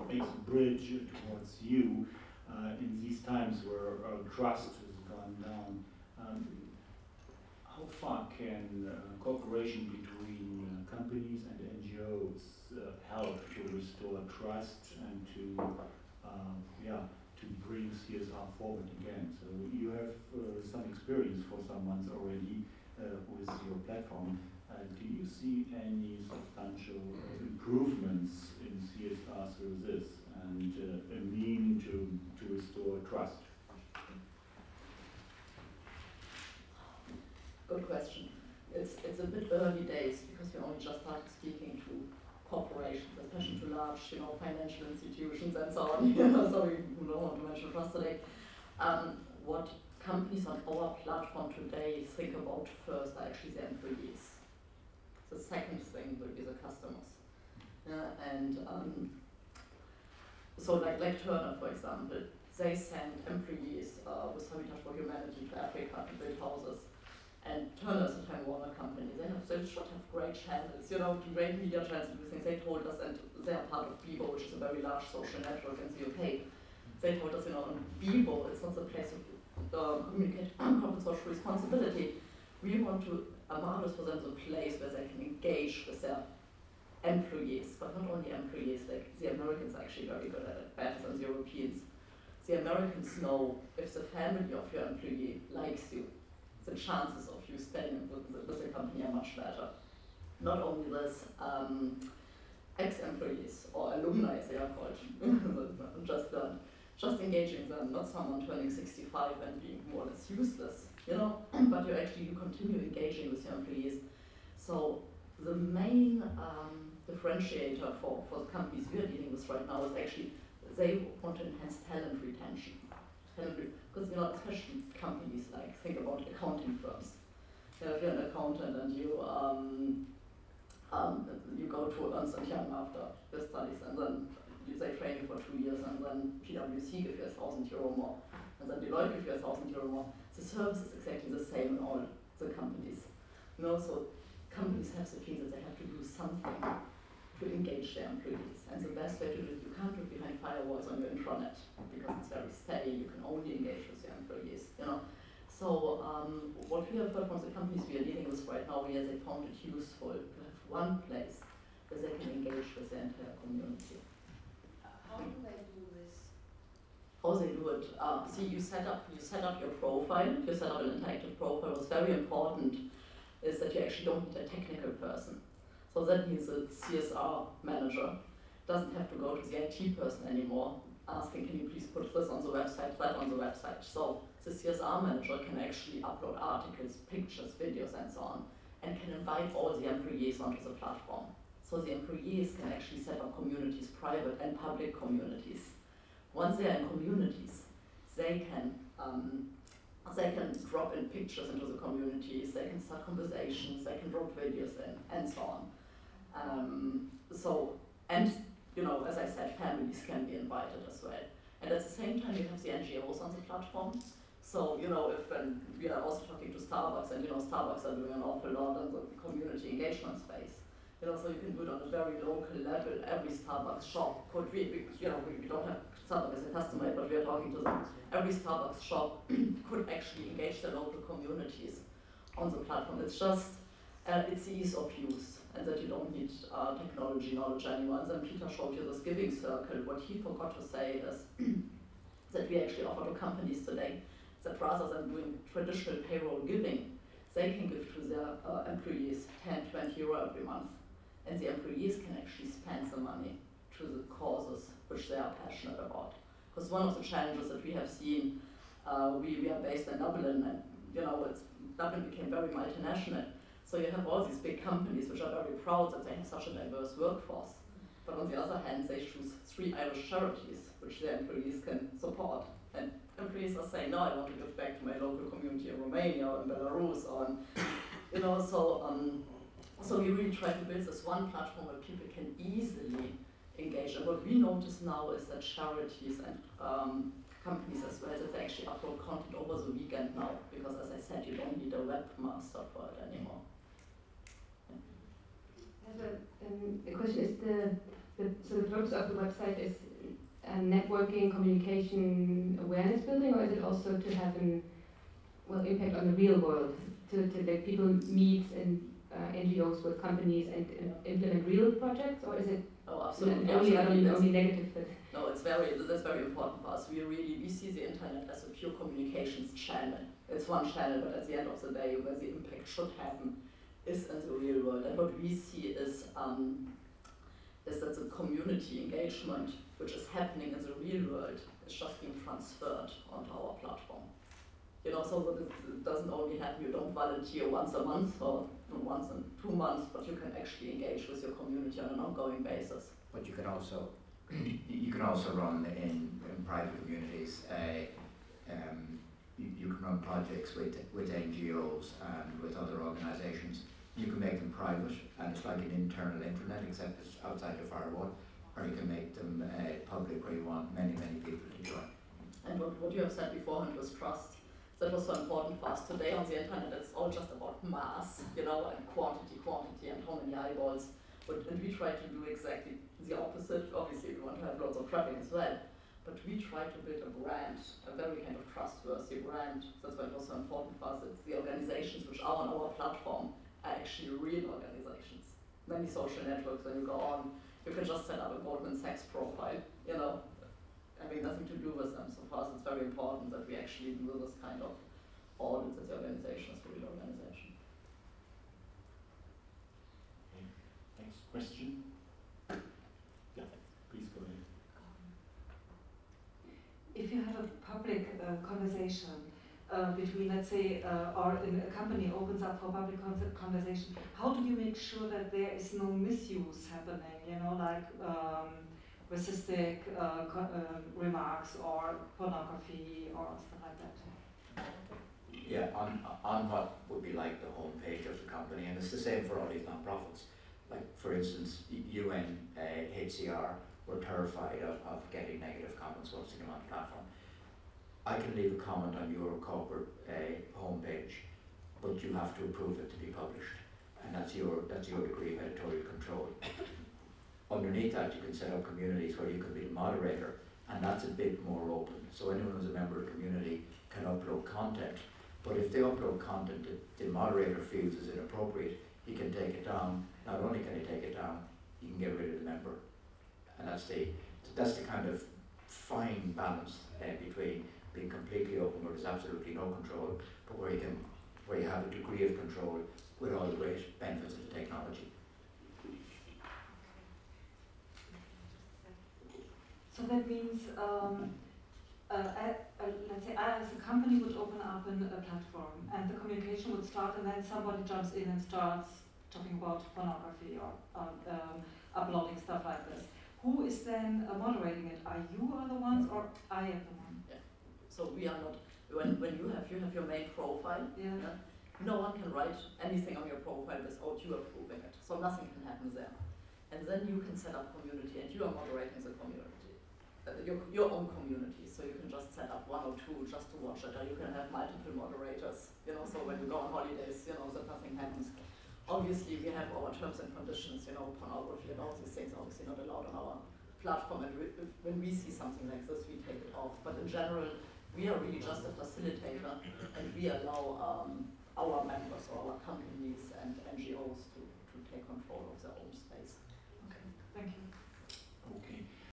makes a bridge towards you in these times where trust has gone down. How far can cooperation between companies and NGOs help to restore trust and to bring CSR forward again? So you have some experience for some months already with your platform. Do you see any substantial improvements in CSR through this and a mean to restore trust? Good question. It's a bit early days because we only just started speaking to corporations, especially to large, financial institutions and so on. So we don't want to mention trust today. What companies on our platform today think about first are actually their employees. The second thing will be the customers. So like Turner, for example, they send employees with Habitat for Humanity to Africa to build houses. And Turner is a Time Warner company. They should have great channels, great media channels and everything. They told us, and they are part of Bibo, which is a very large social network in the UK. They told us, on Bibo, it's not the place to communicate corporate social responsibility. We want to, ammado is for them the place where they can engage with their employees, but not only employees, like the Americans are actually very good at it, better than the Europeans. The Americans know if the family of your employee likes you, the chances of you staying with the company are much better. Not only this, ex-employees or alumni, as they are called, just engaging them, not someone turning 65 and being more or less useless, but you continue engaging with your employees. So the main differentiator for the companies we are dealing with right now is actually they want to enhance talent retention. Because especially companies like, think about accounting firms. If you're an accountant and you go to Ernst & Young after your studies, and then they train you for 2 years, and then PwC give you €1,000 more, and then Deloitte give you €1,000 more. The service is exactly the same in all the companies. So companies have the feeling that they have to do something to engage their employees. And the best way to do it, you can't look behind firewalls on your intranet because it's very steady. You can only engage with your employees. So what we have heard from the companies we are dealing with right now is they found it useful to have one place where they can engage with their entire community. How do they do this? How they do it? See, you set up your profile. You set up an interactive profile. What's very important is that you actually don't need a technical person. So that means the CSR manager doesn't have to go to the IT person anymore, asking, can you please put this on the website, that on the website. So the CSR manager can actually upload articles, pictures, videos, and so on, and can invite all the employees onto the platform. So the employees can actually set up communities, private and public communities. Once they are in communities, they can drop in pictures into the communities, they can start conversations, they can drop videos in, and so on. As I said, families can be invited as well. And at the same time, you have the NGOs on the platform. So, if we are also talking to Starbucks, and Starbucks are doing an awful lot on the community engagement space. So you can do it on a very local level. Every Starbucks shop could we don't have Starbucks as a customer, but we are talking to them. Every Starbucks shop could actually engage their local communities on the platform. It's just, it's the ease of use, and that you don't need technology knowledge anymore. And then Peter showed you this giving circle. What he forgot to say is that we actually offer to companies today that rather than doing traditional payroll giving, they can give to their employees 10, 20 euro every month. And the employees can actually spend the money to the causes which they are passionate about. Because one of the challenges that we have seen, we are based in Dublin, and Dublin became very multinational. So you have all these big companies which are very proud that they have such a diverse workforce. But on the other hand, they choose 3 Irish charities which their employees can support. And employees are saying, no, I want to give back to my local community in Romania or in Belarus, or so we really try to build this one platform where people can easily engage. And what we notice now is that charities and companies as well, that they actually upload content over the weekend now, because as I said, you don't need a webmaster for it anymore. I have a question. Is the purpose of the website is networking, communication, awareness building, or is it also to have an impact on the real world, to let people meet and NGOs with companies and implement real projects, or is it only negative fit? No, that's very important for us. We see the internet as a pure communications channel. It's one channel, but at the end of the day, where the impact should happen is in the real world. And what we see is that the community engagement, which is happening in the real world, is just being transferred onto our platform. You know, so that it doesn't only happen, you don't volunteer once a month or once in 2 months, but you can actually engage with your community on an ongoing basis. But you can also run in private communities. You can run projects with NGOs and with other organisations. You can make them private, and it's like an internal intranet, except it's outside the firewall. Or you can make them public, where you want many people to join. And what you have said beforehand was trust. That was so important for us. Today on the internet, it's all just about mass, you know, and quantity, and how many eyeballs. And we try to do exactly the opposite. Obviously, we want to have lots of traffic as well. But we try to build a brand, a very kind of trustworthy brand. That's why it was so important for us. It's the organizations which are on our platform are actually real organizations. Many social networks, when you go on, you can just set up a Goldman Sachs profile, you know, having nothing to do with them. So for us, it's very important that we actually do this kind of audit that the organization is a real organization. Okay. Next question. Yeah, please go ahead. If you have a public conversation between, let's say, or a company opens up for public conversation, how do you make sure that there is no misuse happening, you know, like racistic remarks or pornography or stuff like that? Yeah, on what would be like the homepage of the company, and it's the same for all these non-profits. Like, for instance, UNHCR were terrified of getting negative comments once they came on the platform. I can leave a comment on your corporate homepage, but you have to approve it to be published, and that's your degree of editorial control. Underneath that, you can set up communities where you can be the moderator, and that's a bit more open. So anyone who's a member of the community can upload content, but if they upload content that the moderator feels is inappropriate, he can take it down. Not only can he take it down, he can get rid of the member. And that's the kind of fine balance between being completely open, where there's absolutely no control, but where you have a degree of control with all the great benefits of the technology. So that means, let's say, as a company would open up a platform, and the communication would start, and then somebody jumps in and starts talking about pornography or uploading stuff like this. Who is then moderating it? Are you the ones, or I am the one? Yeah. So we are not. When you have your main profile, yeah, no one can write anything on your profile without you approving it. So nothing can happen there. And then you can set up community, and you are moderating the community, your own community. So you can just set up 1 or 2 just to watch it, or you can have multiple moderators. You know, so when you go on holidays, you know that nothing happens. Obviously, we have our terms and conditions, you know, pornography and all these things are obviously not allowed on our platform, and when we see something like this, we take it off. But in general, we are really just a facilitator, and we allow our members or our companies and NGOs to take control of their own stuff.